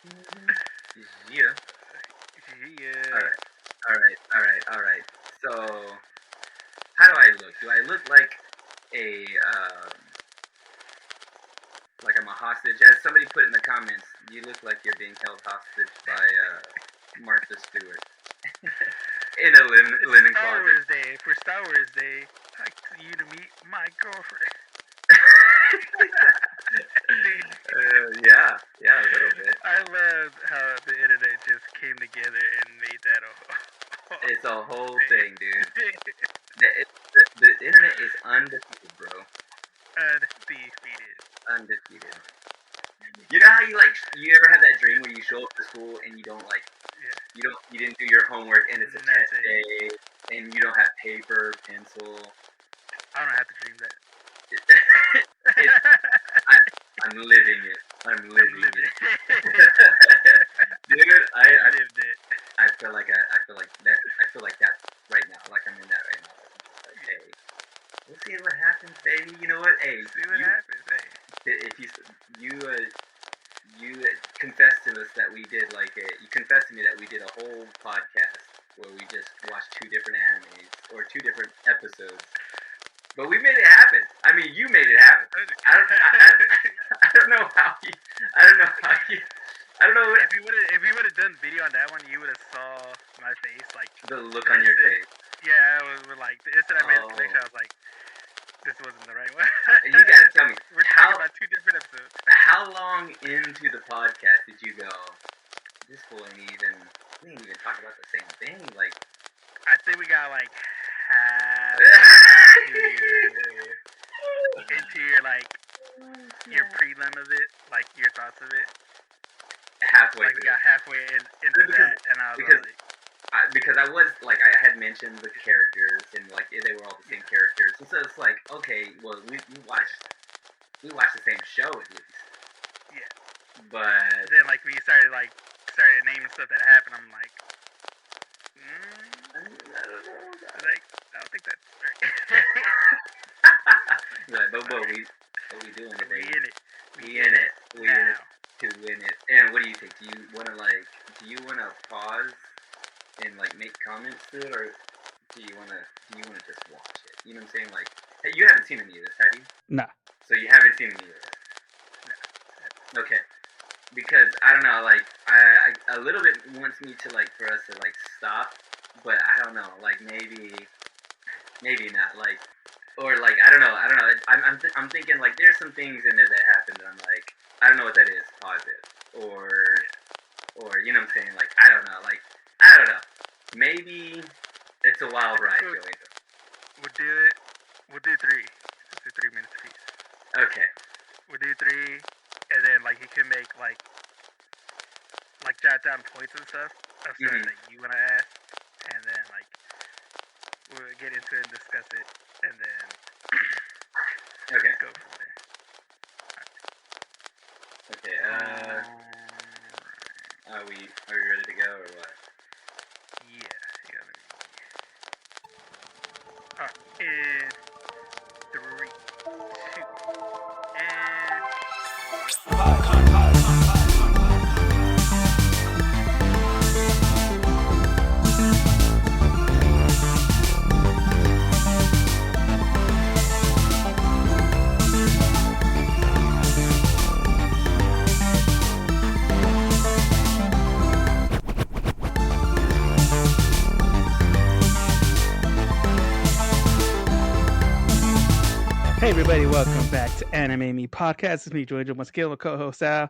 Yeah. Yeah. All right. So, how do I look? Do I look like a like I'm a hostage? As somebody put in the comments, you look like you're being held hostage by Martha Stewart in a linen Star closet. Wars Day. For Star Wars Day, I'd like you to meet my girlfriend. Yeah, a little bit. I love how the internet just came together and made that a It's a whole thing, dude. The internet is undefeated, bro. undefeated. Undefeated. You know how you ever have that dream where you show up to school and you don't you didn't do your homework and it's a test day and you don't have paper, pencil. I don't have to dream that. I'm living it. I'm living it. Dude, I lived it. I feel like that right now. Like I'm in that right now. Like, hey, we'll see what happens, baby. You know what? Hey, see what happens. Hey, if you confessed to us that we did you confessed to me that we did a whole podcast where we just watched 2 different animes or 2 different episodes. But we made it happen. I mean, you made it happen. I don't know how you. I don't know how you. I don't know. If you would have done video on that one, you would have saw my face, like the look on your face. Yeah, it was like the instant I made the connection, I was like, this wasn't the right one. You gotta tell me. We're talking about 2 different episodes. How long into the podcast did you go? This fool we ain't even talk about the same thing. Like, I think we got like half into your your prelim of it, like your thoughts of it. Halfway. Like we got halfway into that, and I was because I was like I had mentioned the characters and like they were all the same characters, and so it's like okay, well we watched the same show at least. Yeah. But then like we started naming stuff that happened, I'm like, I don't know. Like I don't think that's right. Like, but we doing it, baby. We in it. We in it to win it. And what do you think? Do you wanna pause and like make comments to it, or do you wanna just watch it? You know what I'm saying? Like, hey, you haven't seen any of this, have you? No. So you haven't seen any of this? No. Okay. Because I don't know, like I a little bit wants me to like for us to like stop, but I don't know, like maybe not, like, or like I don't know. I'm thinking like there's some things in there that happened that I'm like I don't know what that is. Pause it, or you know what I'm saying? Like I don't know. Maybe it's a wild ride, Joey. We'll do it. We'll do 3. Let's do 3 minutes piece. Okay. We'll do 3, and then like you can make like jot down points and stuff of stuff that you wanna ask, and then like we'll get into it and discuss it, and then okay. Go from there. Okay. Are we ready to go or what? Yeah. In 3, 2, and. Hey everybody, welcome back to Anime Me Podcast. It's me, Joey, my skill, co-host Sal,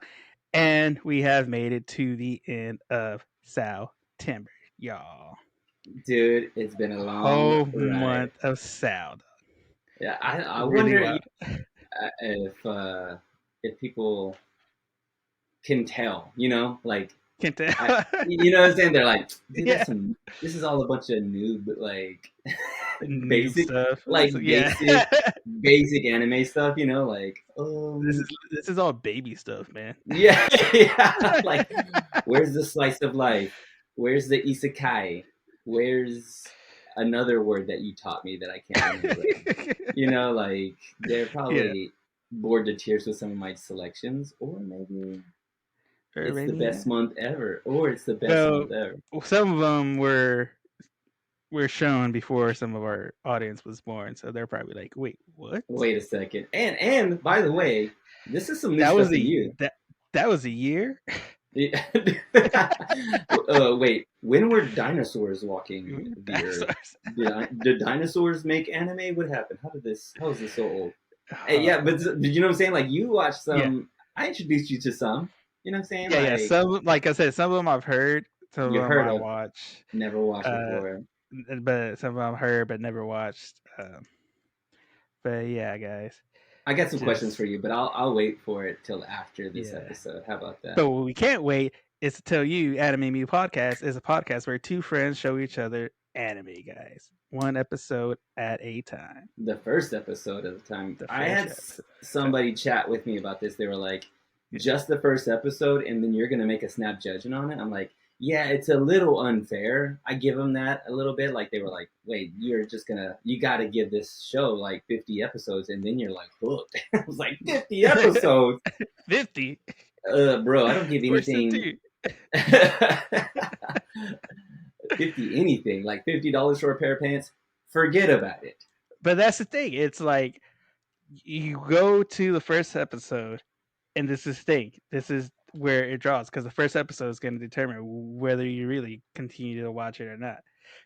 and we have made it to the end of September, y'all. Dude, it's been a long month of Sal. Yeah, I wonder if people can tell, you know, like can tell. You know what I'm saying? They're like, dude, this is all a bunch of noob, like basic stuff, like basic anime stuff, you know, like this is all baby stuff, man. Yeah, like where's the slice of life? Where's the isekai? Where's another word that you taught me that I can't remember? You know, like they're probably bored to tears with some of my selections, or maybe or It's the maybe best not. month ever, or it's the best Well, month ever. some of them were shown before some of our audience was born, so they're probably like, "Wait, what?" Wait a second. And by the way, this is some new That stuff was for a you. that was a year. Wait, when were dinosaurs walking the earth? Dinosaurs. Did dinosaurs make anime? What happened? How is this so old? Hey, yeah, Uh, but you know what I'm saying? Like you watched yeah, some. I introduced you to some. You know what I'm saying? yeah. Like Some, like I said, some of them I've heard, some of you've them heard I of, watch. never watched Uh, before. but some of them I've heard but never watched. But yeah, guys, I got some questions just for you, but I'll wait for it till after this yeah. episode. How about that? But what we can't wait is to tell you, Anime Me Podcast is a podcast where two friends show each other anime, guys. One episode at a time. The first episode of the time, The I first had episode. somebody chat with me about this. They were like, Yeah. just the first episode, and then you're gonna make a snap judgment on it. I'm like, yeah, it's a little unfair. I give them that a little bit. Like they were like, wait, you got to give this show like 50 episodes, and then you're like hooked. I was like, 50 episodes, 50 bro. I don't give for some anything. dude. 50 anything like $50 for a pair of pants. Forget about it. But that's the thing. It's like you go to the first episode, and this is the thing. This is where it draws because the first episode is going to determine whether you really continue to watch it or not.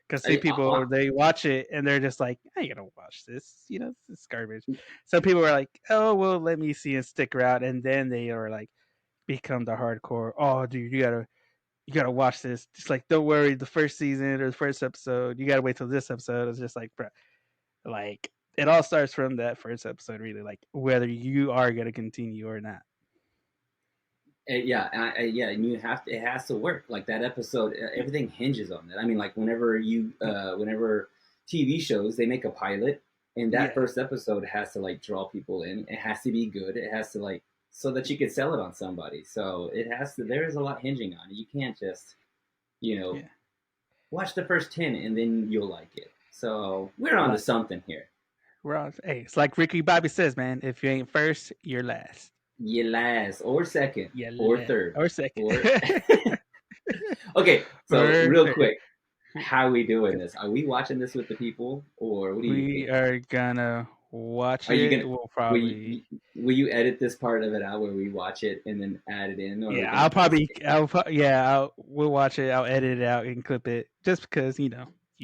Because see, people they watch it and they're just like, "I ain't gonna watch this. You know, it's garbage." Some people are like, "Oh, well, let me see and stick around," and then they are like, become the hardcore. Oh, dude, you gotta watch this. Just like, don't worry, the first season or the first episode, you gotta wait till this episode. It's just like, bro, like it all starts from that first episode, really. Like whether you are gonna continue or not. Yeah, yeah, and you have to. It has to work. Like that episode, everything hinges on that. I mean, like whenever TV shows they make a pilot, and that Yeah. first episode has to like draw people in. It has to be good. It has to like so that you could sell it on somebody. So it has to. There is a lot hinging on it. You can't just you know Yeah. watch the first 10 and then you'll like it. So we're on to Like something here. we're on. Hey, it's like Ricky Bobby says, man. If you ain't first, you're last. You last or second Yeah, or third or second. or okay. So or real third. quick, how are we doing this? Are we watching this with the people, or what do you We think? are gonna watch Are you it. gonna We'll will probably. you will you edit this part of it out where we watch it and then add it in, or are we Yeah, gonna post it? we'll watch it. I'll edit it out and clip it just because YouTube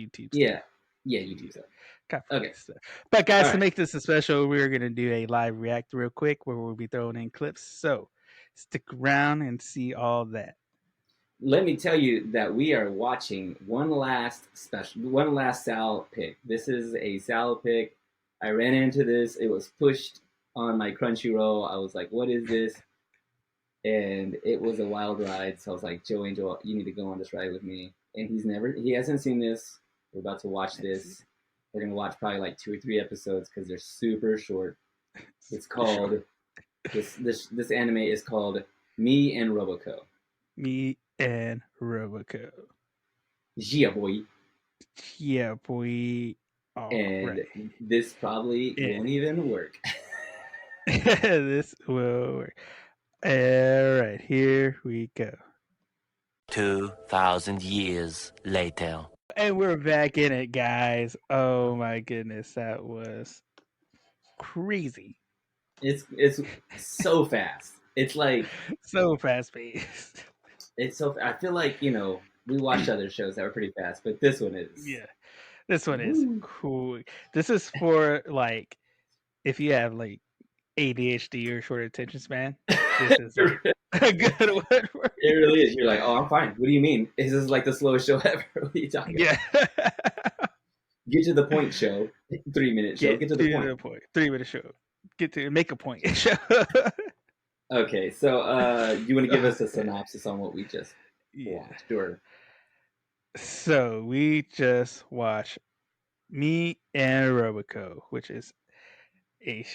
stuff. Yeah, yeah, you do so. Copyright Okay, stuff. But all guys, to right. make this a special, we're gonna do a live react real quick where we'll be throwing in clips. So stick around and see all that. Let me tell you that we are watching one last Sal pick. This is a Sal pick. I ran into this. It was pushed on my Crunchyroll. I was like, "What is this?" And it was a wild ride. So I was like, "Joe Angel, you need to go on this ride with me." And he hasn't seen this. We're about to watch Let's see. this. We're gonna watch probably like 2 or 3 episodes because they're super short. It's For sure. called this anime is called Me and Roboco. Me and Roboco. Yeah, boy. Yeah, boy. And Alright. this probably And won't even work. this will work. Alright, here we go. 2,000 years later. And we're back in it, guys. Oh my goodness, that was crazy. It's so fast. It's like So fast paced. it's so. I feel like we watched other shows that were pretty fast, but this one is. Yeah. This one is Woo. cool. This is for like if you have like ADHD or short attention span. This is like a good one for It you. really is. You're like, oh, I'm fine. What do you mean? This is like the slowest show ever. What are you talking Yeah. about? Get to the point, show. 3 minute show. Get to the point. 3 minute show. Get to make a point. Show. Okay, so you want to give us a synopsis on what we just Yeah. watched, or So we just watched Me and Roboco, which is a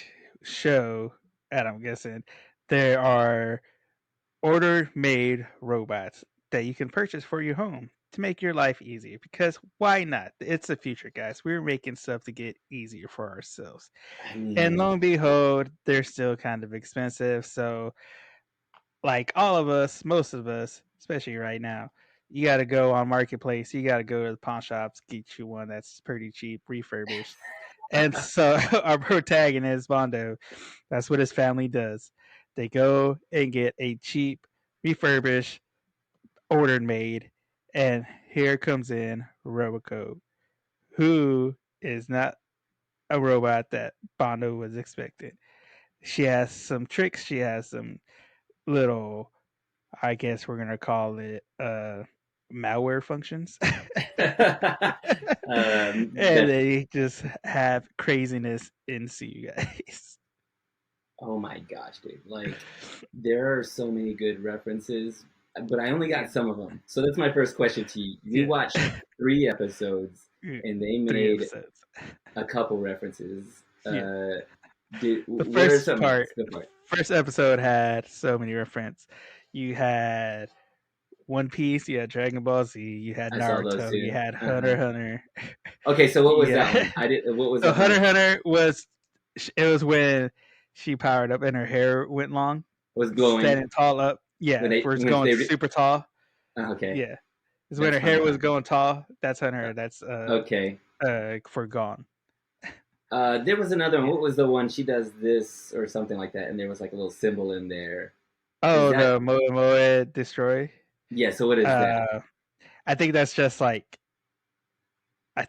show, and I'm guessing there are order-made robots that you can purchase for your home to make your life easier. Because why not? It's the future, guys. We're making stuff to get easier for ourselves. I mean, And lo and behold, they're still kind of expensive. So like all of us, most of us, especially right now, you got to go on marketplace. You got to go to the pawn shops, get you one that's pretty cheap, refurbished. And so our protagonist Bondo, that's what his family does. They go and get a cheap, refurbished, ordered made, and here comes in Roboco, who is not a robot that Bondo was expecting. She has some tricks. She has some little, I guess we're gonna call it malware functions. And That they just have craziness ensue, guys. Oh my gosh, dude! Like there are so many good references, but I only got some of them. So that's my first question to you. You Yeah. watched 3 episodes, and they Three made episodes. a couple references. Yeah. The What are first some part, others? Go for it. first episode had so many references. You had One Piece, you had Dragon Ball Z, you had I saw those Naruto, you too. had Hunter Uh-huh. x Hunter. Okay, so what was that Yeah. one? I did. What was So the Hunter Hunter x one? Hunter was it was when she powered up and her hair went long, Was glowing standing tall up. Yeah, where it's when going they. super tall. Okay, Yeah. It's when that's her hair Hunter x was Hunter. going tall. That's Hunter. Uh, That's okay. for gone. There was another one. Yeah. What was the one? She does this or something like that, and there was like a little symbol in there. Is Oh, that the Moe Moe Destroy. yeah? So what is that? Uh, I think that's just like I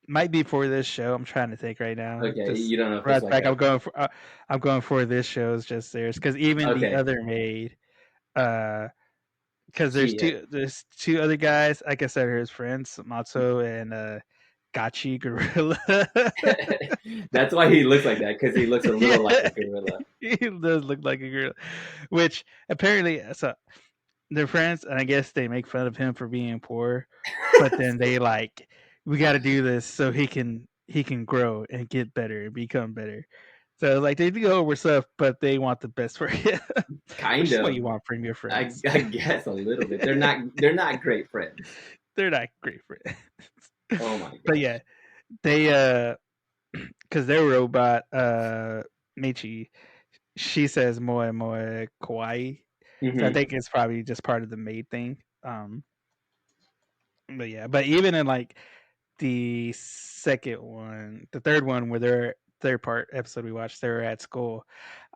might be for this show. I'm trying to think right now. Okay, Just you don't know if it's right like back. a I'm going for this show is just theirs because even the okay. other maid, uh, because She there's two other guys. Like I said, are his friends Matsu and Gachi Gorilla. that's why he looks like that because he looks a Yeah, little like a gorilla. he does look like a gorilla, which apparently so they're friends, and I guess they make fun of him for being poor, but then they like we got to do this so he can grow and get better and become better. So like they do over stuff, but they want the best for him, which Kind is what of. you want from your friends. I guess a little bit. They're not great friends. They're not great friends. Oh my But gosh. yeah, they because their robot Michi, she says moe moe kawaii. So I Hmm. think it's probably just part of the maid thing. But yeah, but even in like the second one, the third one, where they're third part episode we watched, they're at school.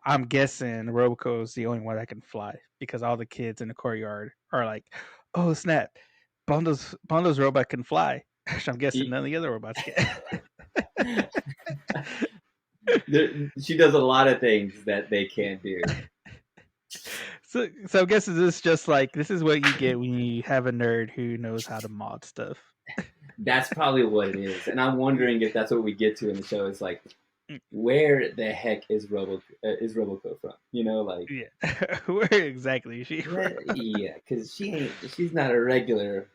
I'm guessing Roboco is the only one that can fly because all the kids in the courtyard are like, "Oh snap, Bondo's robot can fly." Which I'm guessing He, none of the other robots can. she does a lot of things that they can't do. So I guess this is just like this is what you get when you have a nerd who knows how to mod stuff. That's probably what it is, and I'm wondering if that's what we get to in the show. It's like, where the heck is Roboco from? You know, like Yeah, where exactly is she from? yeah, because she's not a regular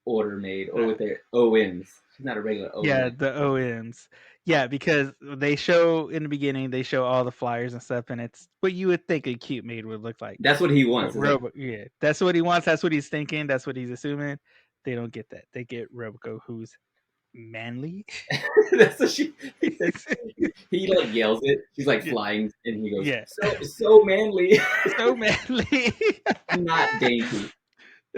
order maid or Nah. with their OMs. She's not a regular Yeah, OM. the OMs. Yeah, because they show in the beginning they show all the flyers and stuff, and it's what you would think a cute maid would look like. That's what he But wants. It's like yeah, that's what he wants. That's what he's thinking. That's what he's assuming. They don't get that. They get Roboco, who's manly. that's what he says. He like yells it. She's like Yeah, flying, and he goes yeah, so manly, so manly. not dainty.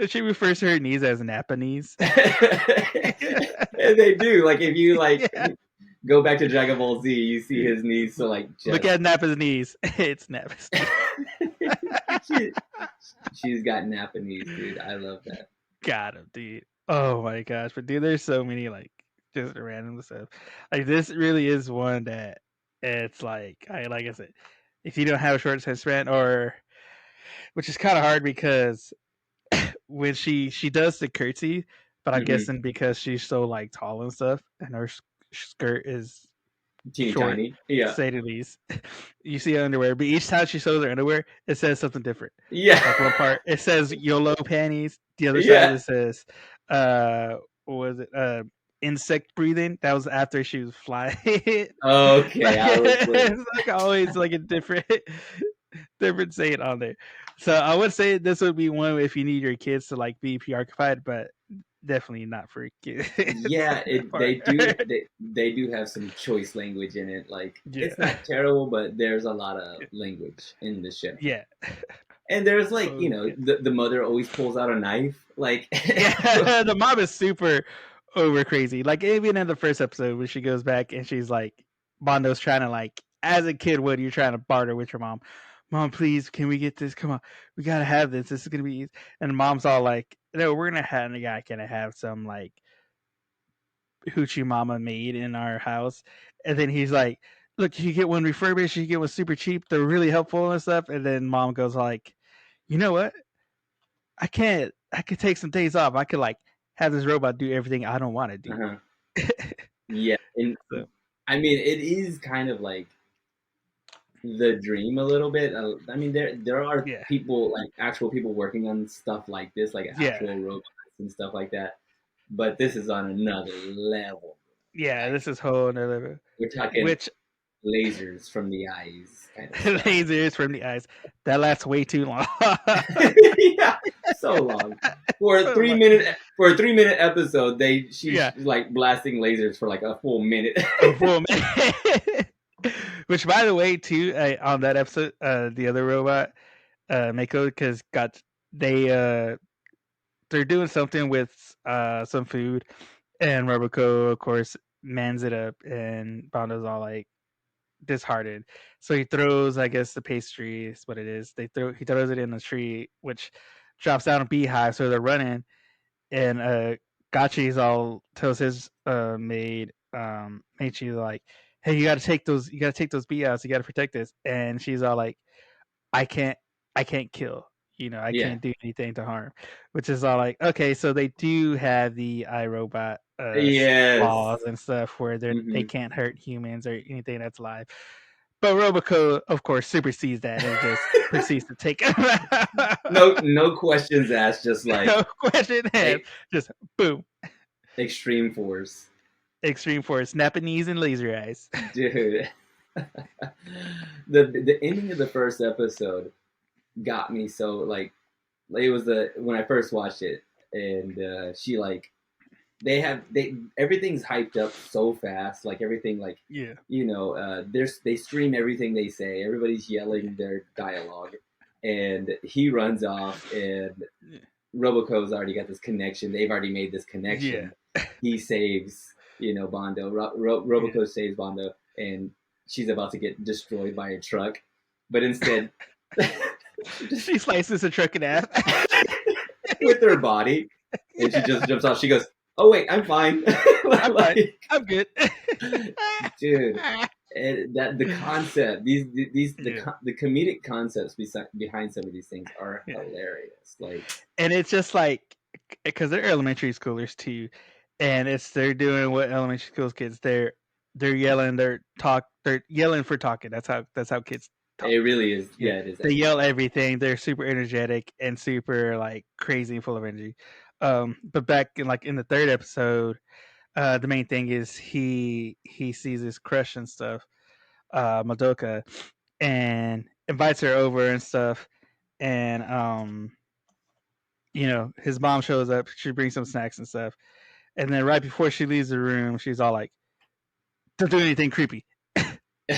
She refers to her knees as Napa knees. And they do. Like if you like Yeah, go back to Dragon Ball Z, you see his knees. So like look just at Napa's knees. It's Napa's knees. she, she's got Napa knees, dude. I love that. Got him, dude. Oh my gosh, but dude, there's so many like just random stuff. Like this really is one that it's like I said, if you don't have a short attention span, or which is kind of hard because when she does the curtsy, but I'm Hmm. guessing because she's so like tall and stuff, and her skirt is Teeny short, tiny. Yeah. say the least. You see her underwear, but each time she shows her underwear, it says something different. Yeah. Like one part, it says YOLO panties. The other side, Yeah. it says, what was it? Insect breathing. That was after she was flying. Okay. Like, I was like, it's like always like a different saying on there. So I would say this would be one if you need your kids to like be preoccupied, but definitely not for kids. yeah, That part. they do they do have some choice language in it. Like Yeah. it's not terrible, but there's a lot of language in the show. Yeah. And there's like, Okay. the mother always pulls out a knife. Like, Yeah, the mom is super over crazy. Like even in the first episode where she goes back and she's like, Bondo's trying to like, as a kid would, you're trying to barter with your mom. Mom, please, can we get this? Come on, we gotta have this. This is gonna be easy. And mom's all like, no, we're gonna have some like hoochie mama made in our house. And then he's like, look, you get one refurbished, you get one super cheap. They're really helpful and stuff. And then mom goes like, you know what? I can't. I could take some days off. I could like have this robot do everything I don't want to do. uh-huh. Yeah, and So I mean, it is kind of like the dream a little bit. I mean, there are yeah, people, like actual people working on stuff like this, like yeah, actual robots and stuff like that. But this is on another level. yeah. Like, This is whole another we're talking which lasers from the eyes kind of stuff. lasers from the eyes that lasts way too long. Yeah, so long. For a So three long. minute for a 3 minute episode, she's Yeah. like blasting lasers for like a full minute. A full minute. Which, by the way, too, on that episode, the other robot, Mako, because got they they're doing something with some food, and Roboco, of course, mans it up, and Bondo's all like disheartened. So he throws, I guess, the pastry is what it is. He throws it in the tree, which drops down a beehive. So they're running, and Gachi's all tells his maid, Meichi, like, "Hey, you got to take those bee outs. You got to protect this." And she's all like, "I can't, I can't kill. I Yeah. can't do anything to harm." Which is all like, okay, so they do have the iRobot Yes. laws and stuff where they Hmm. can't hurt humans or anything that's alive. But Roboco, of course, supersedes that and just proceeds to take him out. No questions asked. Just like No question asked. Just boom. extreme force, Extreme force, snapping knees and laser eyes. dude. The ending of the first episode got me so like it was when I first watched it, and she like they everything's hyped up so fast, like everything, like Yeah. they scream everything they say, everybody's yelling their dialogue, and he runs off, and Roboco's already got this connection, they've already made this connection. He saves Bondo. Roboco saves Bondo, and she's about to get destroyed by a truck, but instead she slices a truck in half with her body, and she just jumps off. She goes, "Oh wait, I'm fine." I'm fine. I'm good. Dude, and that the concept, the comedic concepts behind some of these things are hilarious. Like, and it's just like because they're elementary schoolers too, and they're doing what elementary school kids they're yelling, they're yelling for talking. That's how kids talk. It really is. Yeah, it is. They yell everything. They're super energetic and super like crazy and full of energy. But back in the third episode, the main thing is he sees his crush and stuff, Madoka, and invites her over and stuff. And his mom shows up. She brings some snacks and stuff. And then right before she leaves the room, she's all like, "Don't do anything creepy."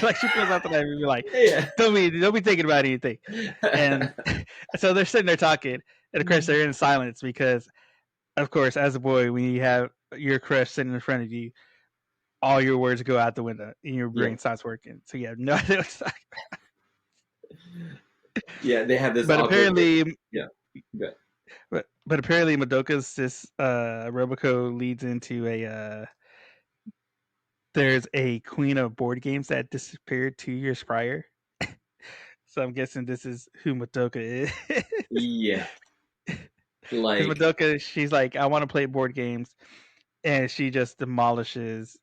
Like she pulls out the knife and be like, Yeah. don't be thinking about anything. And so they're sitting there talking, and of course they're in silence because, of course, as a boy, when you have your crush sitting in front of you, all your words go out the window and your brain stops working. So you have no idea what's talking about. Yeah, they have this. But apparently, good. But apparently, Madoka's Roboco leads into there's a queen of board games that disappeared 2 years prior. So I'm guessing this is who Madoka is. Yeah. Because Like, Madoka, she's like, I want to play board games, and she just demolishes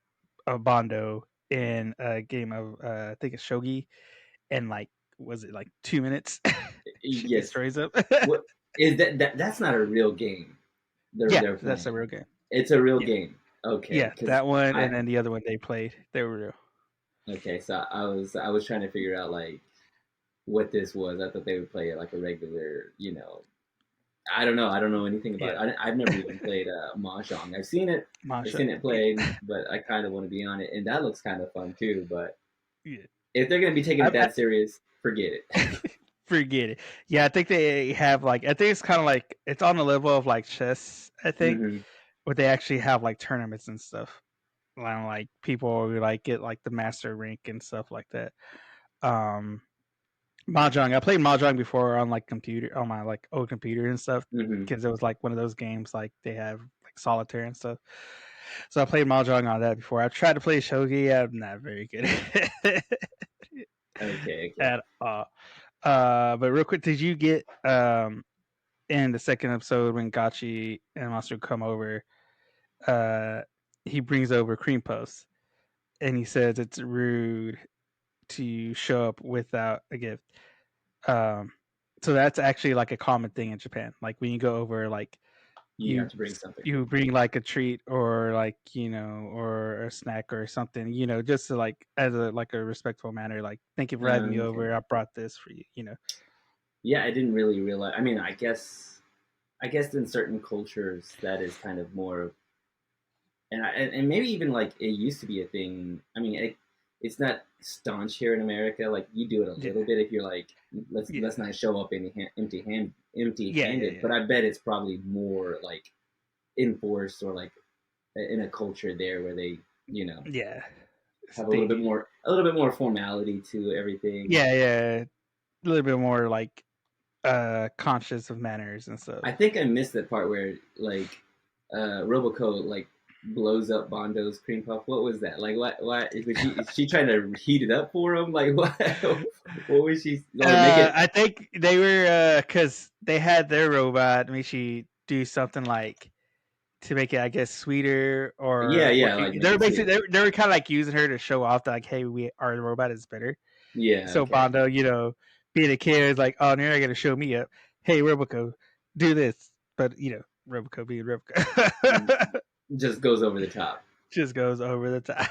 a Bondo in a game of I think it's shogi, and like was it like 2 minutes? She yes. destroys them. What is that's not a real game. They're playing. That's a real game. It's a real game. Okay. Yeah, that one and then the other one they played. They were real. Okay, so I was trying to figure out like what this was. I thought they would play it like a regular, I don't know. I don't know anything about it. I've never even played Mahjong. I've seen it. I've seen it played, but I kind of want to be on it, and that looks kind of fun too. But if they're going to be taking it that serious, forget it. Forget it. Yeah, I think they have like I think it's kind of like it's on the level of like chess. I think, Mm-hmm. but they actually have like tournaments and stuff. Like people who like get like the master rank and stuff like that. Um, Mahjong. I played Mahjong before on like computer on my like old computer and stuff Mm-hmm. because it was like one of those games like they have like solitaire and stuff. So I played Mahjong on that before. I tried to play shogi. I'm not very good Okay. Okay. at all. But real quick, did you get in the second episode when Gachi and Monster come over? Uh, he brings over cream puffs and he says it's rude to show up without a gift. Um, so that's actually like a common thing in Japan. Like when you go over, like You have you to bring something. you bring like a treat or like or a snack or something, just to like as a like a respectful manner. Like thank you for having me Okay. over. I brought this for you. Yeah, I didn't really realize. I mean, I guess in certain cultures that is kind of more, and maybe even like it used to be a thing. I mean, it's not staunch here in America. Like you do it a Yeah, little bit if you're like, yeah, let's not show up empty yeah, yeah, handed. But I bet it's probably more like enforced or like in a culture there where they you know yeah, yeah. have They do. a little bit more formality to everything. Yeah, yeah. A little bit more like conscious of manners and stuff. I think I missed that part where like Roboco like blows up Bondo's cream puff. What was that? Like what? Why is she trying to heat it up for him? Like what? What was she like? Make it? I think they were because they had their robot make she do something like to make it, I guess, sweeter Yeah, or what. yeah. Like They make were it basically sweeter. they were kind of like using her to show off that like, hey, we our robot is better. Yeah. So Okay. Bondo, being a kid, is like, oh, now you're gonna show me up. Hey, Roboco, do this. But Roboco being Mm, Roboco just goes over the top. just goes over the top.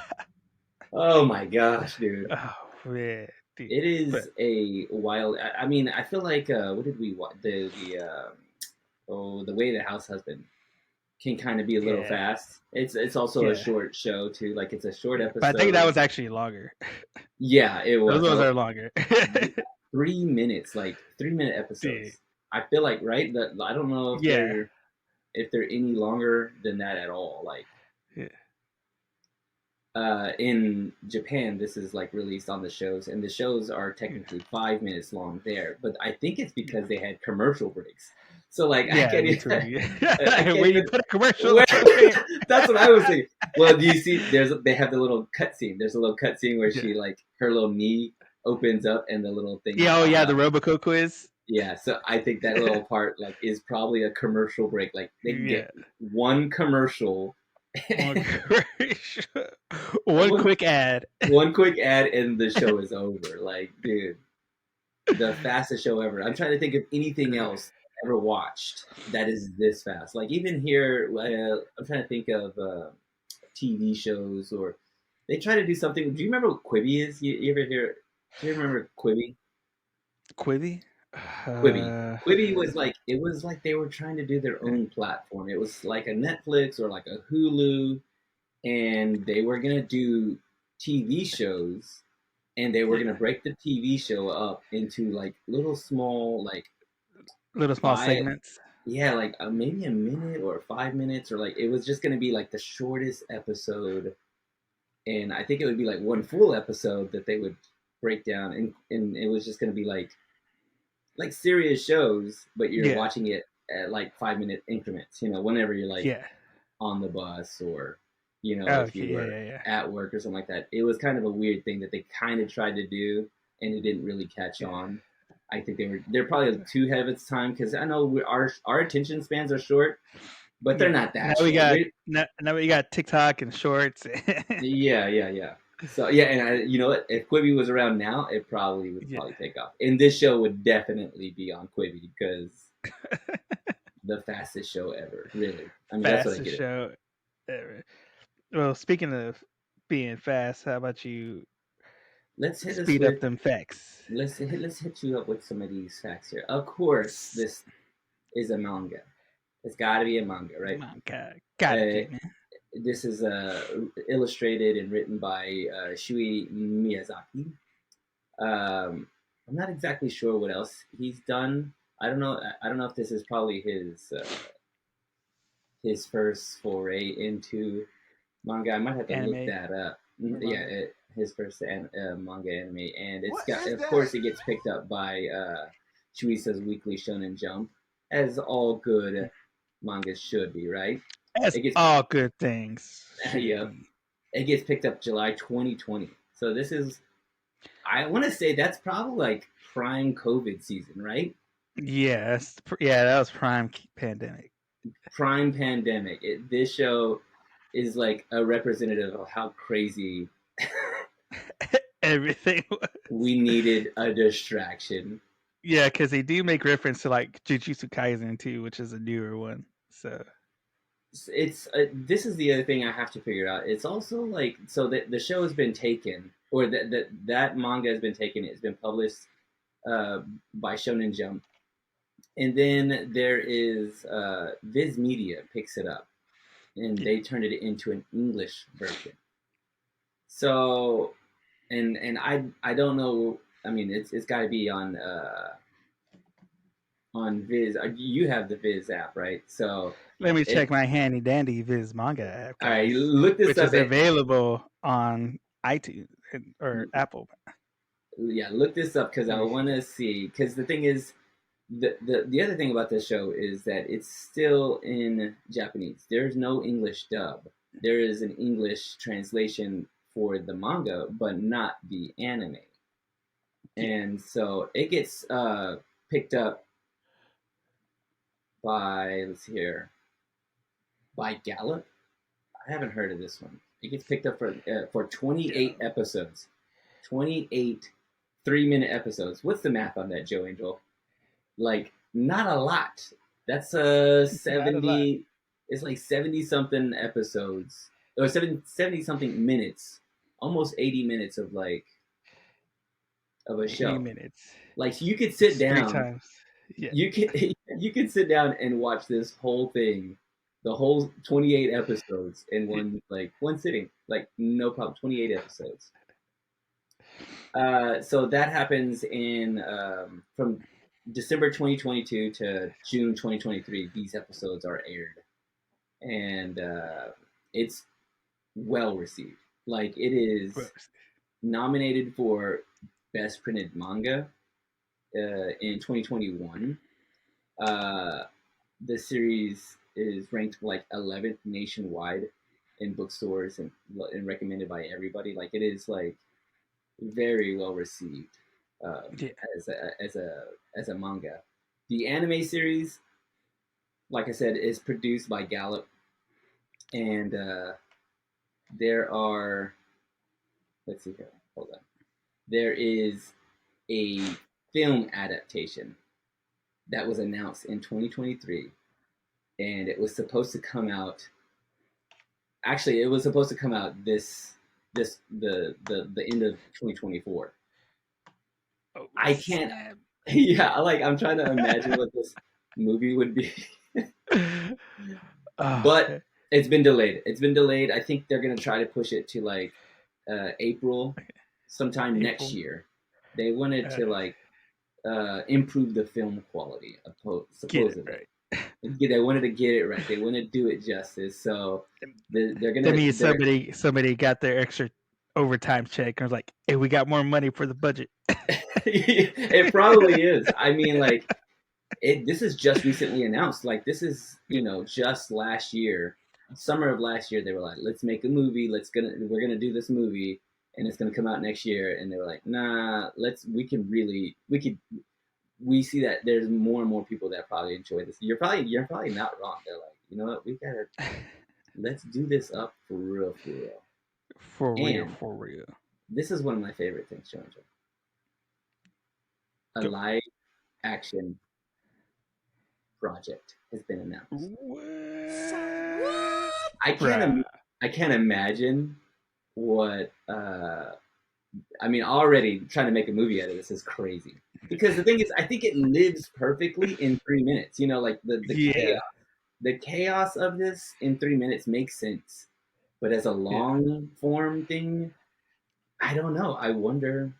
Oh my gosh, dude. Oh man, dude. It But is a wild. I mean, I feel like what did we watch? The way the house husband can kind of be a little yeah, fast. It's also a yeah, short show too. Like it's a short yeah. But I think that episode. was actually longer. Yeah, it Those was. ones are longer. 3 minutes, like 3 minute Dude. episodes. I feel like right that I don't know Yeah. if they're any longer than that at all. Like Yeah. in Japan, this is like released on the shows, and the shows are Yeah. technically 5 minutes long there. But I think it's Yeah. because they had commercial breaks. So like I Yeah, can't me even, too. I Yeah. can't When you even. put a commercial Where, in. that's what I was thinking. Well, do you see? They have the little cutscene. There's a little cutscene where Yeah. she like her little knee opens up and the little thing Yeah, oh pops yeah, the out. Roboco quiz. Yeah, so I think that little part like is probably a commercial break. Like they can Yeah. get one commercial, One commercial. One one quick ad. one quick ad, and the show is over. Like, dude, the fastest show ever. I'm trying to think of anything else I ever watched that is this fast. Like even here, I'm trying to think of TV shows or they try to do something. Do you remember what Quibi is? You ever hear? Do you remember Quibi? Quibi? Quibi. Uh, Quibi was like it was like they were trying to do their own platform. It was like a Netflix or like a Hulu, and they were gonna do TV shows, and they were yeah. gonna break the TV show up into like little small like Little small five, segments. yeah, like maybe a minute or 5 minutes or like it was just gonna be like the shortest episode, and I think it would be like one full episode that they would break down, and it was just gonna be like serious shows, but you're Yeah. watching it at like 5 minute increments. Whenever you're like Yeah. on the bus or if Okay. you Yeah. were Yeah. Yeah. at work or something like that. It was kind of a weird thing that they kind of tried to do, and it didn't really catch Yeah. on. I think they're probably too ahead of its time because I know our attention spans are short, but they're Yeah. not that short. Now we got TikTok and Shorts. Yeah, yeah, yeah. So yeah, and you know what? If Quibi was around now, it probably would Yeah. probably take off. And this show would definitely be on Quibi because the fastest show ever. Really, I mean that's what I Fastest get it. show ever. Well, speaking of being fast, how about you Let's hit us speed up with them facts? let's hit you up with some of these facts here. Of course, this is a manga. It's got to be a manga, right? My God, gotta Uh, be, man. this is illustrated and written by Shui Miyazaki. Um, I'm not exactly sure what else he's done. I don't know. I don't know if this is probably his first foray into manga. I might have to look Anime that up. or Yeah, manga. his first manga anime, and it's What got. is Of that? course, it gets picked up by Shueisha's Weekly Shonen Jump, as all good mangas should be, right? As It gets all good things should yeah, be. it gets picked up July 2020. So this is, I want to say that's probably like prime COVID season, right? Yes, yeah, that was prime pandemic. Prime pandemic. This show is like a representative of how crazy Everything was. we needed a distraction. Yeah, because they do make reference to like Jujutsu Kaisen too, which is a newer one. So It's this is the other thing I have to figure out. It's also like, so that the show has been taken, or that manga has been taken. It's been published by Shonen Jump, and then there is Viz Media picks it up, and yeah, they turned it into an English version. So, and I don't know. I mean, it's got to be on Viz. You have the Viz app, right? So, let me check it my handy dandy Viz manga app, all right. guys, Look this which up. is available on iTunes or Apple. Yeah, look this up because Let I me want to see. Because the thing is, the other thing about this show is that it's still in Japanese. There's no English dub. There is an English translation for the manga, but not the anime. yeah, And so it gets picked up by, let's see here, by Gallup. I haven't heard of this one. It gets picked up for 28 yeah. episodes, 28 3-minute episodes. What's the math on that, Joe Angel? Like, not a lot. That's Not a lot. 70. It's like 70 something episodes, or 70 something minutes, almost 80 minutes of like of a 80 show. minutes. Like, you could sit It's three down, times. Yeah. you can you can sit down and watch this whole thing, the whole 28 episodes in one sitting, like no problem. 28 episodes. So that happens in from December 2022 to June 2023. These episodes are aired, and it's well received. Like, it is nominated for best printed manga in 2021. Uh, the series is ranked like 11th nationwide in bookstores, and recommended by everybody. Like, it is like very well received Yeah. as a manga. The anime series, like I said, is produced by Gallup, and there are, let's see here, hold on. There is a film adaptation that was announced in 2023, and it was supposed to come out. Actually, it was supposed to come out the end of 2024. Oh, I can't. snap. Yeah, like, I'm trying to imagine what this movie would be. Oh, But it's been delayed. It's been delayed. I think they're gonna try to push it to like April, sometime next April. year. They wanted to like improve the film quality, Get it supposedly. right. They wanted to get it right. They want to do it justice. So they're That gonna. means somebody got their extra overtime check and was like, "Hey, we got more money for the budget." It probably is. I mean, like, this is just recently announced. Like, this is, just last year, summer of last year. They were like, let's make a movie. We're gonna do this movie, and it's gonna come out next year. And they were like, nah, we see that there's more and more people that probably enjoy this. You're probably not wrong. They're like, you know what, let's do this up for real, for real. For real, And for real. this is one of my favorite things, Jojo. A Go. live action project has been announced. What? I can't. Bruh. I can't imagine what. I mean, already trying to make a movie out of this is crazy. Because the thing is, I think it lives perfectly in 3 minutes. Like Yeah. the chaos of this in 3 minutes makes sense. But as a Yeah. long form thing, I don't know. I wonder.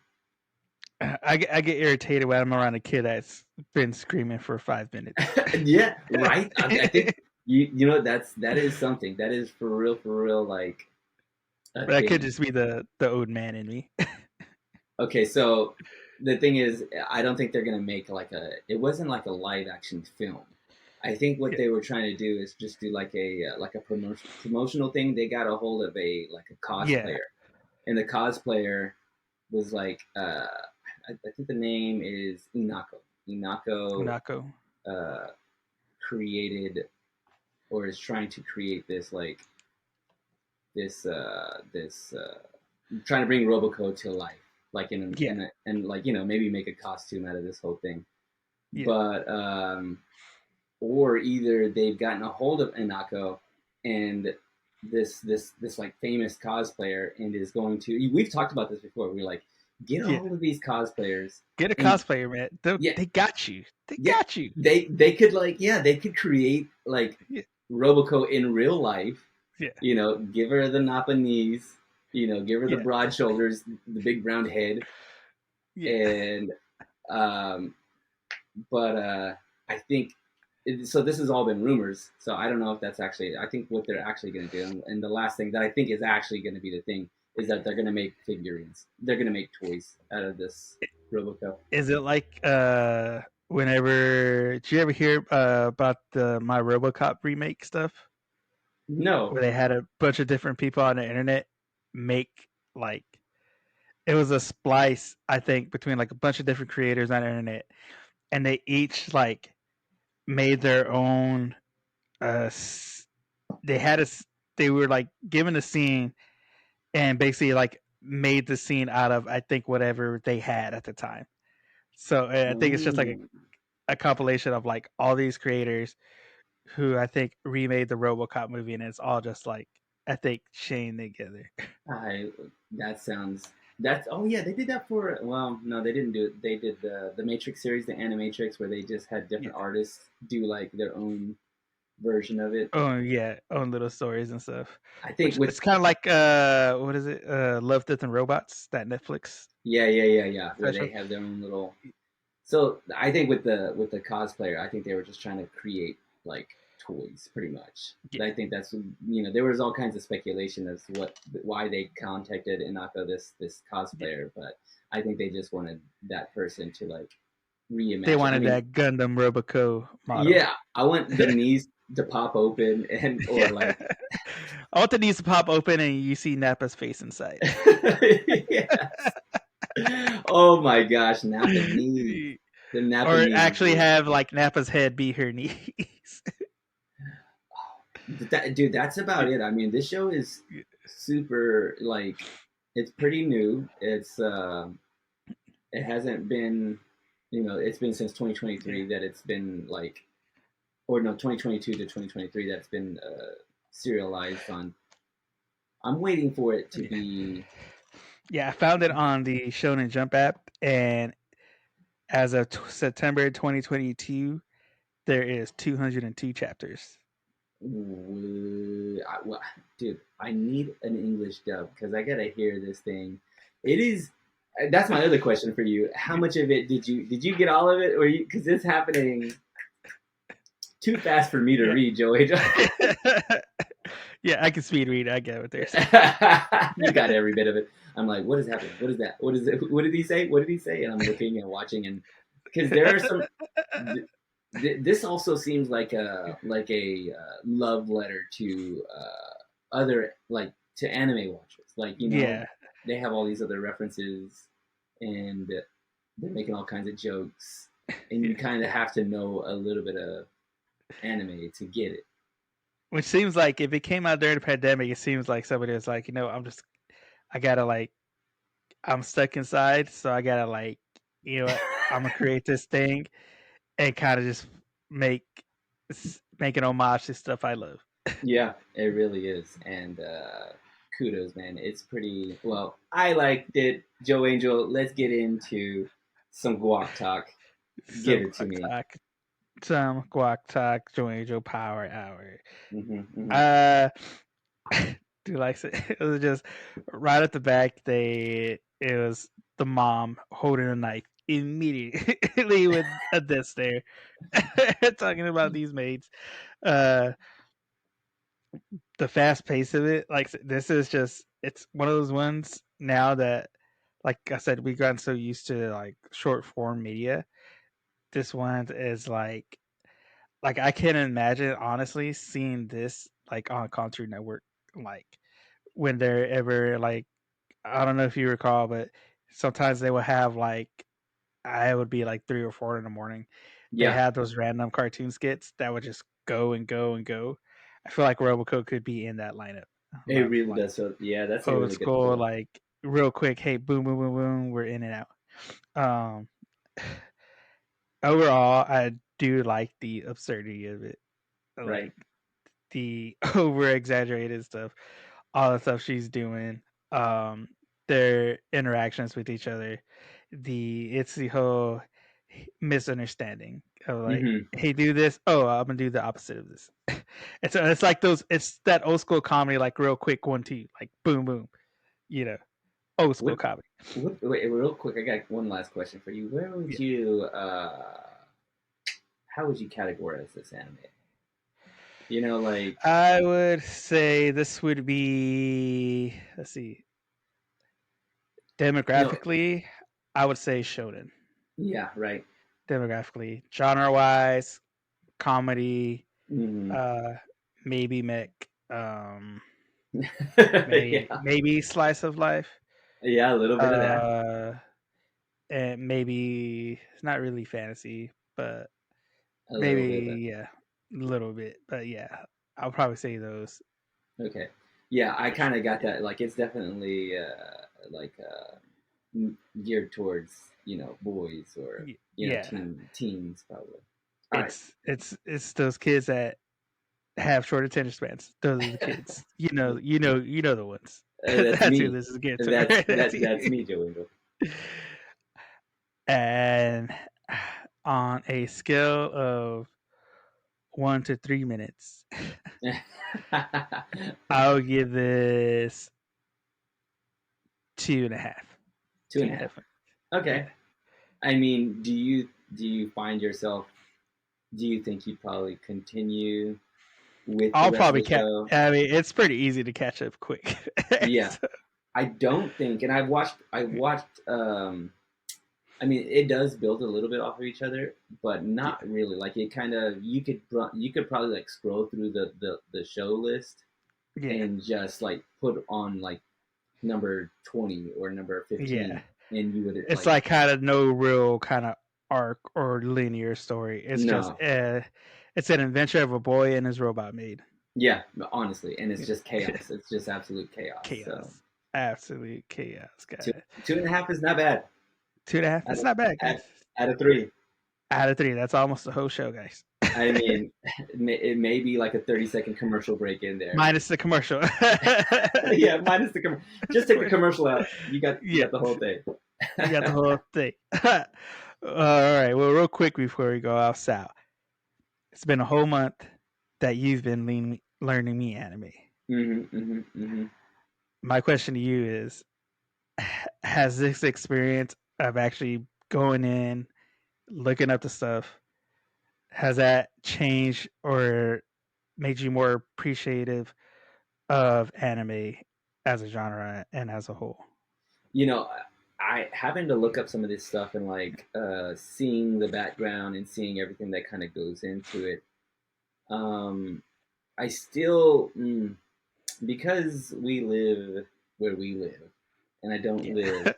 I get irritated when I'm around a kid that's been screaming for 5 minutes. Yeah, right. I think you know that is something that is for real like a But that could thing. just be the old man in me. Okay, so the thing is, I don't think they're gonna make like a. It wasn't like a live action film. I think what Yeah, they were trying to do is just do like a promotional thing. They got a hold of a like a yeah, cosplayer, and the cosplayer was like I think the name is Inako. Inako Unako. uh, created or is trying to create this like this trying to bring Roboco to life, like Yeah, and like maybe make a costume out of this whole thing. yeah, But or either they've gotten a hold of Inako and this like famous cosplayer and is going to. We've talked about this before. We're like, get a yeah. hold of these cosplayers Get a and cosplayer, man. yeah, They got you. They yeah, got you. they could like they could create like Yeah, Roboco in real life. yeah, Give her the Nappa knees. Give her the yeah, broad shoulders, the big round head, yeah. and um, but I think so. This has all been rumors, so I don't know if that's actually. I think what they're actually going to do, and the last thing that I think is actually going to be the thing is that they're going to make figurines. They're going to make toys out of this Roboco. Is it like whenever did you ever hear about the My RoboCop remake stuff? No. Where they had a bunch of different people on the internet make like it was a splice, I think, between like a bunch of different creators on the internet, and they each like made their own. Uh, they had a. They were like given a scene and basically like made the scene out of I think whatever they had at the time. So I think it's just like Mm. a compilation of like all these creators who I think remade the RoboCop movie, and it's all just like I think chained together. I that sounds that's oh yeah they did that for well no they didn't do it they did the Matrix series the Animatrix where they just had Yeah. different artists do like their own version of it. Oh yeah, own little stories and stuff. I think Which with it's kind of like what is it? Love, Death, and Robots, that Netflix yeah where special. they have their own little. So I think with the cosplayer I think they were just trying to create like toys pretty much. Yeah, I think that's there was all kinds of speculation as to why they contacted Inaka this yeah. cosplayer, but I think they just wanted that person to like They reimagine. I wanted mean, that Gundam Roboco model. yeah, I want the knees to pop open and or Yeah. like All the needs to pop open and you see Nappa's face inside. yes. Oh my gosh, Napa knees. The Napa Or knees actually would have like Nappa's head be her knees. dude, that's about it. I mean, this show is super like it's pretty new. It hasn't been it's been since Yeah. 2023 that it's been like or no 2022 to 2023 that's been serialized on. I'm waiting for it to Yeah. be. Yeah, I found it on the Shonen Jump app, and as of September 2022, there is 202 chapters. Dude, I need an English dub because I gotta hear this thing. It is. That's my other question for you. How much of it did you get all of it, or because it's happening too fast for me to Yeah. read, Joey? Yeah, I can speed read. I get what they're saying. You got every bit of it. I'm like, what is happening? What is that? What is it? What did he say? What did he say? And I'm looking and watching, and because there are some. This also seems like a love letter to other like to anime watchers. Like Yeah, they have all these other references, and they're making all kinds of jokes, and yeah. you kind of have to know a little bit of anime to get it. Which seems like if it came out during the pandemic, it seems like somebody was like, I gotta like, I'm stuck inside, so I gotta like, what, I'm gonna create this thing and kind of just make make an homage to stuff I love. Yeah, it really is, and kudos, man. It's pretty well. I liked it, Joe Angel. Let's get into some guac talk. Give Some it to guac me. talk, some guac talk, Joy Joe Power Hour. Hmm. Uh, do like it was just right at the back. They it was the mom holding a knife immediately with a death stare, talking about these maids. The fast pace of it, like this is just it's one of those ones now that, like I said, we've gotten so used to like short form media. This one is like I can't imagine honestly seeing this like on Cartoon Network, like when they're ever like I don't know if you recall, but sometimes they will have like I would be like 3 or 4 in the morning. They Yeah, had those random cartoon skits that would just go and go and go. I feel like Roboco could be in that lineup it of really like does. So yeah, that's a old really good school, pull. like real quick. Hey, boom, boom, boom, boom. We're in and out. Um, Overall, I do like the absurdity of it, Right. like the over exaggerated stuff, all the stuff she's doing, um, their interactions with each other, it's the whole misunderstanding of like, Hmm. hey, do this. Oh, I'm gonna do the opposite of this. It's like those. It's that old school comedy, like real quick 1-2, like boom, boom. You know, old school What? comedy. Wait, real quick. I got one last question for you. Where would Yeah. you? How would you categorize this anime? You know, like I would say this would be. Let's see. no. Demographically, I would say shonen. Yeah. Right. Demographically, genre-wise, comedy, Hmm. uh, maybe mech, Yeah. maybe slice of life, Yeah. A little bit of that. uh, and maybe it's not really fantasy, but A little bit, but maybe yeah, a little bit. But yeah, I'll probably say those okay. Yeah, I for sure. kind of got that. Like, it's definitely like geared towards boys or Yeah, teens probably. All right. it's those kids that have short attention spans. Those are the kids. You know the ones. That's That's who me. this is getting That's to. that that's me, Joe Wingle. And on a scale of 1 to 3 minutes, I'll give this 2.5. Two Two and a and a half. half. Okay. Yeah. I mean, do you find yourself? Do you think you probably continue with the I'll rest of probably the catch. show? I mean, it's pretty easy to catch up quick. Yeah, So, I don't think, and I watched. I mean, it does build a little bit off of each other, but yeah, not really. Like it kind of you could probably like scroll through the show list yeah, and just like put on like number 20 or number yeah. 15, and you would It's like like kind of no real kind of arc or linear story. It's just no, it's an adventure of a boy and his robot maid. yeah, honestly, and it's Yeah. just chaos. It's just absolute chaos. So Chaos, absolute chaos, two guys. 2.5 is not bad. 2.5. Out It's of not bad, out, guys. out of 3. Out of 3, that's almost the whole show, guys. I mean, it may be like a 30-second commercial break in there. Minus the commercial. Yeah, minus the just take the commercial out. You got Yeah, the whole thing. you got the whole thing. All right. Well, real quick before we go off, Sal, it's been a whole month that you've been learning me anime. Hmm. Hmm. Hmm. My question to you is: has this experience of actually going in, looking up the stuff, has that changed or made you more appreciative of anime as a genre and as a whole? You know, I having to look up some of this stuff and like seeing the background and seeing everything that kind of goes into it. Um, I still because we live where we live, and I don't Yeah. live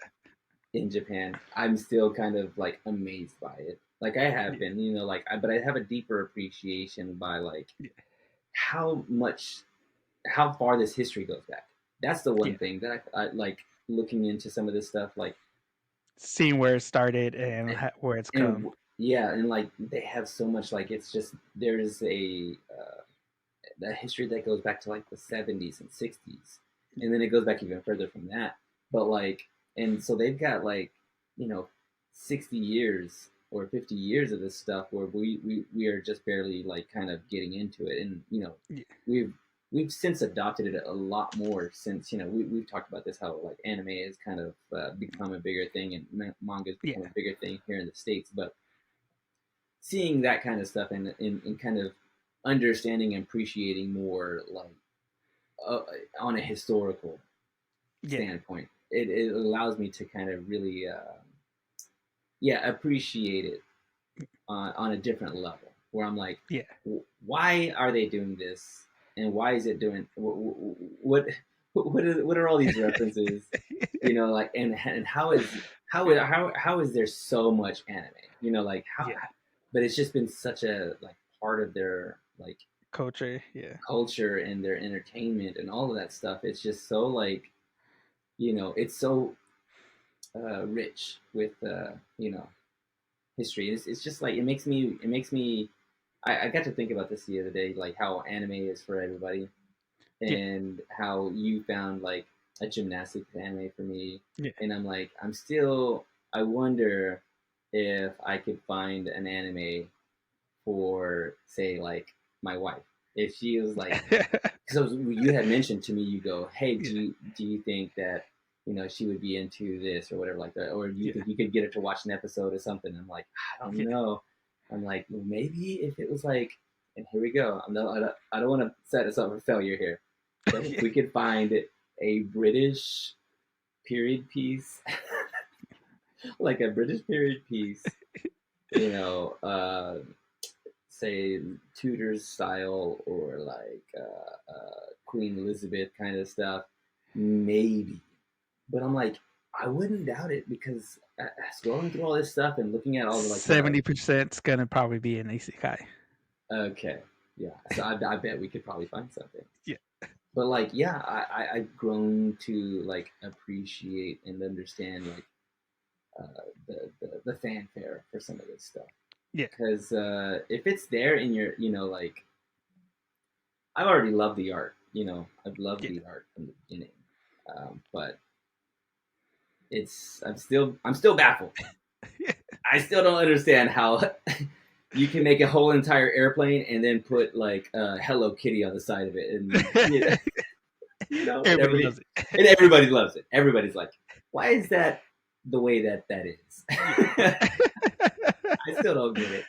in Japan. I'm still kind of like amazed by it. Like I have Yeah. been, but I have a deeper appreciation by like Yeah. how much how far this history goes back. That's the one Yeah. thing that I like looking into some of this stuff. Like Seeing where it started and where it's and come. yeah, and like they have so much. Like it's just there's a history that goes back to like the 70s and 60s, and then it goes back even further from that. But like, and so they've got like you know 60 years or 50 years of this stuff where we are just barely like kind of getting into it, and Yeah. we've we've since adopted it a lot more since we've talked about this, how like anime has kind of become a bigger thing and manga has become a bigger thing here in the States. But seeing that kind of stuff and kind of understanding and appreciating more like on a historical standpoint, it allows me to kind of really appreciate it on a different level, where I'm like, why are they doing this, and why is it doing what are all these references, like, and how is there so much anime, like how, but it's just been such a like part of their like culture and their entertainment and all of that stuff. It's just so like, it's so rich with history. It's just like it makes me I got to think about this the other day, like how anime is for everybody, and how you found like a gymnastics anime for me, and I'm like, I wonder if I could find an anime for, say, like my wife, if she was like, because you had mentioned to me, you go, hey, do you think that she would be into this or whatever like that, or do you think you could get her to watch an episode or something? I'm like, I don't know. I'm like, well, maybe if it was like, and here we go. I don't want to set us up for failure here, but if we could find a British period piece, like a British period piece, say Tudors style, or like Queen Elizabeth kind of stuff, maybe. But I'm like, I wouldn't doubt it, because scrolling through all this stuff and looking at all the like 70% is gonna probably be an isekai. Okay, yeah. So I bet we could probably find something. Yeah. But like, yeah, I've grown to like appreciate and understand like the fanfare for some of this stuff. Yeah. Because if it's there in your, like, I've already loved the art. I've loved the art from the beginning, but I'm still baffled. I still don't understand how you can make a whole entire airplane and then put like Hello Kitty on the side of it, and everybody loves it. And everybody loves it. Everybody's like, why is that the way that is? I still don't get it.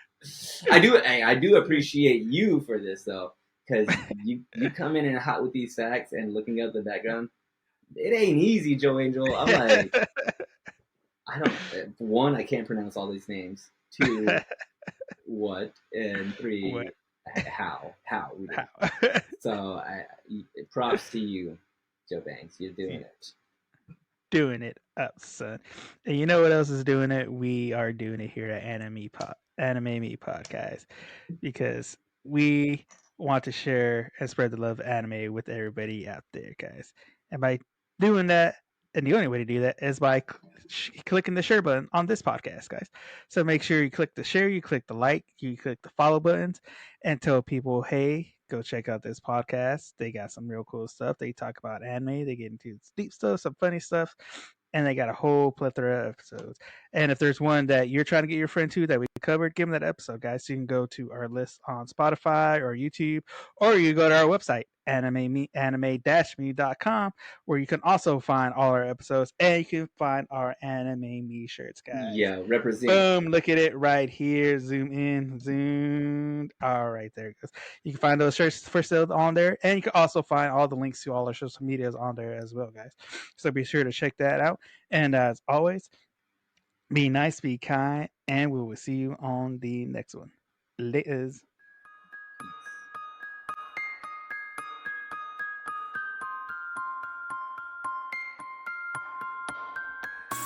I do appreciate you for this though, because you come in and hot with these facts and looking up the background. It ain't easy, Joe Angel. I'm like, one, I can't pronounce all these names. Two, what? And three, what? How? So props to you, Joe Banks. You're doing it. Doing it up, son. And you know what else is doing it? We are doing it here at Anime Me Podcast, because we want to share and spread the love of anime with everybody out there, guys. And by doing that, and the only way to do that is by clicking the share button on this podcast, guys. So make sure you click the share, you click the like, you click the follow buttons, and tell people, hey, go check out this podcast. They got some real cool stuff. They talk about anime. They get into deep stuff, some funny stuff, and they got a whole plethora of episodes. And if there's one that you're trying to get your friend to that we covered, give them that episode, guys. So you can go to our list on Spotify or YouTube, or you go to our website, anime-me.com, where you can also find all our episodes, and you can find our Anime Me shirts, guys. Yeah, represent. Boom, look at it right here. Zoom in, zoom. All right, there it goes. You can find those shirts for sale on there, and you can also find all the links to all our social medias on there as well, guys. So be sure to check that out. And as always, be nice, be kind, and we will see you on the next one. Laters.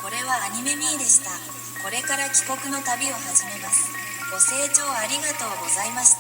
これはアニメミーでした。これから帰国の旅を始めます。ご清聴ありがとうございました。